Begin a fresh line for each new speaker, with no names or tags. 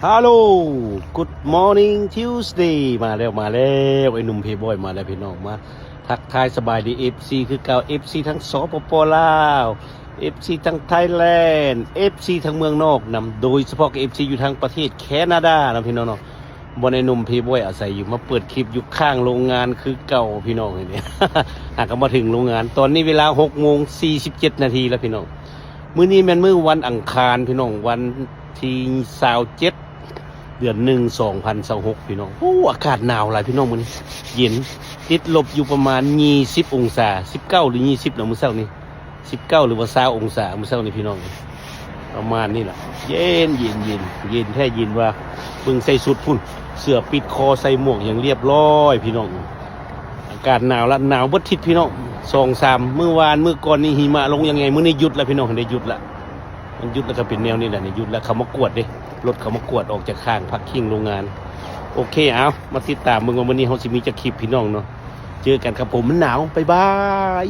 ฮัลโหล Good morning Tuesday มาแล้วไอ้หนุ่มเพย์บอยมาแล้วพี่น้องมาทักทายสบายดี FC คือเก่า FC ทั้งสปปลาว FC ทั้งไทยแลนด์ FC ทั้งเมืองนอกนำโดยเฉพาะ FC อยู่ทางประเทศแคนาดานะพี่น้องเนาะบนไอ้หนุ่มเพย์บอยอาศัยอยู่มาเปิดคลิปอยู่ข้างโรงงานคือเก่าพี่น้องเนี่ย หากมาถึงโรงงานตอนนี้เวลา 6:47 นาทีแล้วพี่น้องมื้อนี้แม่นมื้อวันอังคารพี่น้องวันที่27เดือน1 2026พี่น้องโอ้อากาศหนาวหลายพี่น้องมื้อนี้เย็นติดลบอยู่ประมาณ20องศา19หรือ20เนาะมื้อเช้านี้19หรือว่า20องศามื้อเช้านี้พี่น้องประมาณนี้แหละเย็นแท้เย็นว่าเพิ่งใส่สุดพุ่นเสื้อปิดคอใส่หมวกอย่างเรียบร้อยพี่น้องอากาศหนาวละหนาวบ่ทิศพี่น้อง2-3มื้อวานมื้อก่อนนี่หิมะลงยังไงมื้อนี้หยุดแล้วพี่น้องได้หยุดละมันหยุดแล้วก็เป็นแนวนี้แหละนี่หยุดแล้วเขามากวดเด้รถเขามากวดออกจากข้างพักคิงโรงงานโอเคเอามาติดตามมึงว่าวันนี้เขาสิมีจะคลิปพี่น้องเนาะเจอกันครับผมมันหนาวบ๊ายบาย